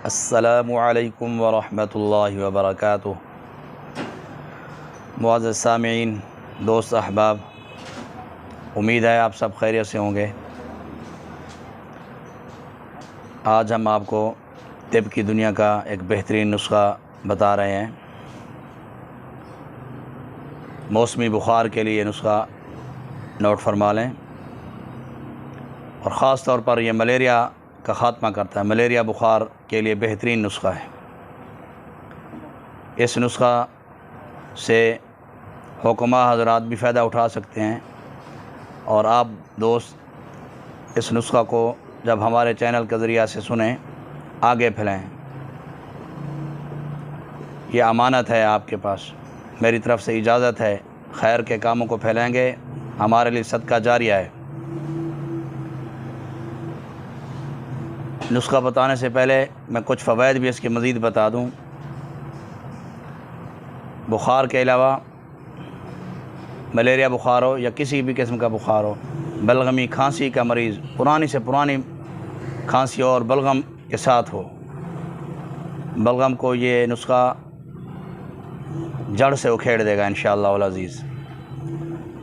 अस्सलामु अलैकुम वरहमतुल्लाहि वबरकातुह। मुअज़्ज़ज़ सामीईन, दोस्त अहबाब, उम्मीद है आप सब खैरियत से होंगे। आज हम आपको तिब की दुनिया का एक बेहतरीन नुस्ख़ा बता रहे हैं। मौसमी बुखार के लिए नुस्ख़ा नोट फरमा लें, और ख़ास तौर पर यह मलेरिया का ख़ात्मा करता है। मलेरिया बुखार के लिए बेहतरीन नुस्ख़ा है। इस नुस्ख़ा से हुक्मा हज़रात भी फ़ायदा उठा सकते हैं, और आप दोस्त इस नुस्ख़ा को जब हमारे चैनल के ज़रिया से सुनें, आगे फैलाएँ। ये अमानत है आपके पास, मेरी तरफ़ से इजाज़त है। खैर के कामों को फैलाएंगे, हमारे लिए सदका जारिया है। नुस्ख़ा बताने से पहले मैं कुछ फ़वाइद भी इसके मज़ीद बता दूं। बुखार के अलावा मलेरिया बुखार हो या किसी भी किस्म का बुखार हो, बलगमी खांसी का मरीज़, पुरानी से पुरानी खांसी और बलगम के साथ हो, बलगम को ये नुस्ख़ा जड़ से उखेड़ देगा इंशाअल्लाह अज़ीज़।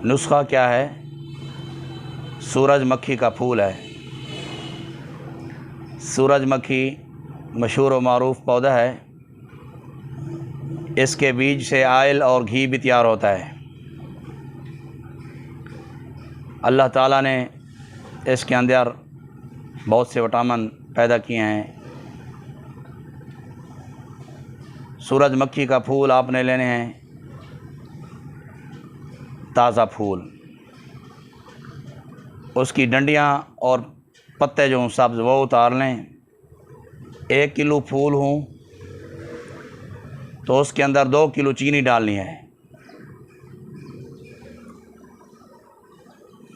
नुस्ख़ा क्या है? सूरजमुखी का फूल है। सूरजमुखी मशहूर व मारूफ़ पौधा है। इसके बीज से आयल और घी भी तैयार होता है। अल्लाह ताला ने इसके अंदर बहुत से विटामिन पैदा किए हैं। सूरजमुखी का फूल आपने लेने हैं, ताज़ा फूल, उसकी डंडियाँ और पत्ते जो सब्ज़ वो उतार लें। 1 किलो फूल हों तो उसके अंदर 2 किलो चीनी डालनी है।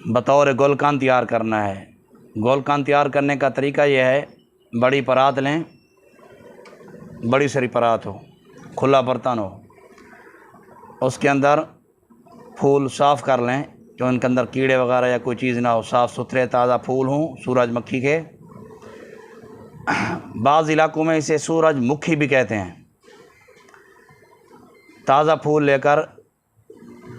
बतौर गुलकंद तैयार करना है। गुलकंद तैयार करने का तरीका यह है, बड़ी परात लें, बड़ी सारी परात हो, खुला बर्तन हो, उसके अंदर फूल साफ़ कर लें, जो इनके अंदर कीड़े वगैरह या कोई चीज़ ना हो, साफ़ सुथरे ताज़ा फूल हों सूरजमुखी के। बाज़ इलाकों में इसे सूरजमुखी भी कहते हैं। ताज़ा फूल लेकर,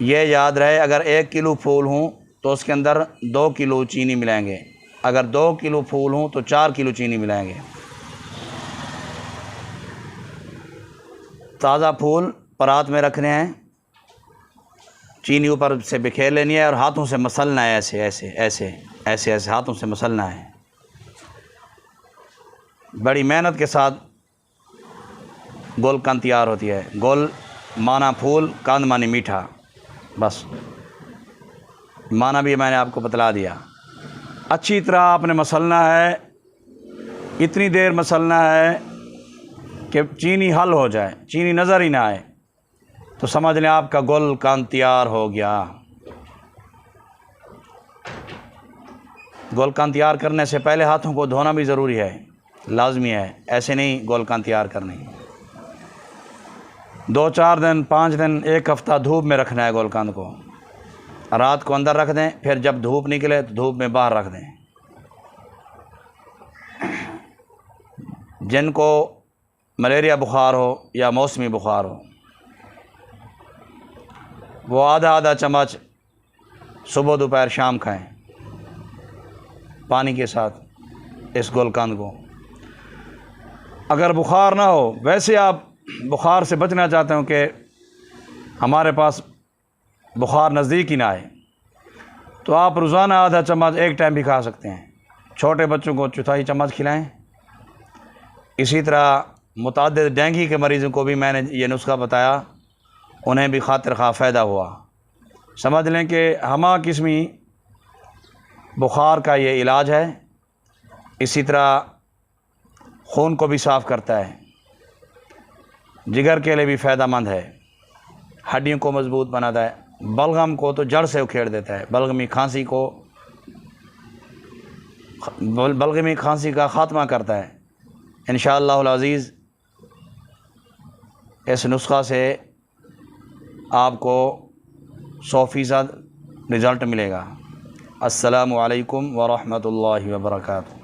ये याद रहे, अगर 1 किलो फूल हों तो उसके अंदर 2 किलो चीनी मिलाएंगे। अगर 2 किलो फूल हों तो 4 किलो चीनी मिलाएंगे। ताज़ा फूल परात में रखने हैं, चीनी ऊपर से बिखेर लेनी है और हाथों से मसलना है। ऐसे ऐसे ऐसे ऐसे ऐसे हाथों से मसलना है। बड़ी मेहनत के साथ गुलकंद तैयार होती है। गुल माना फूल, कंद मानी मीठा, बस माना भी मैंने आपको बतला दिया। अच्छी तरह आपने मसलना है। इतनी देर मसलना है कि चीनी हल हो जाए, चीनी नज़र ही ना आए, तो समझ लें आपका गुलकंद तैयार हो गया। गुलकंद तैयार करने से पहले हाथों को धोना भी ज़रूरी है, लाजमी है। ऐसे नहीं गुलकंद तैयार करनी। 2-4 दिन, 5 दिन, 1 हफ़्ता धूप में रखना है गुलकंद को। रात को अंदर रख दें, फिर जब धूप निकले तो धूप में बाहर रख दें। जिनको मलेरिया बुखार हो या मौसमी बुखार हो, वो आधा चम्मच सुबह दोपहर शाम खाएं पानी के साथ इस गुलकंद को। अगर बुखार ना हो, वैसे आप बुखार से बचना चाहते हो कि हमारे पास बुखार नज़दीक ही ना आए, तो आप रोज़ाना आधा चम्मच एक टाइम भी खा सकते हैं। छोटे बच्चों को 1/4 चम्मच खिलाएं। इसी तरह मुतअद्दिद डेंगू के मरीज़ों को भी मैंने ये नुस्ख़ा बताया, उन्हें भी खातिर खा फ़ायदा हुआ। समझ लें कि हमा किस्मी बुखार का ये इलाज है। इसी तरह खून को भी साफ़ करता है, जिगर के लिए भी फ़ायदेमंद है, हड्डियों को मज़बूत बनाता है, बलगम को तो जड़ से उखेड़ देता है। बलगमी खांसी का ख़ात्मा करता है इंशाअल्लाह अज़ीज़। इस नुस्ख़ा से आपको 100% रिज़ल्ट मिलेगा। अस्सलामु अलैकुम व रहमतुल्लाहि व बरकातुहू।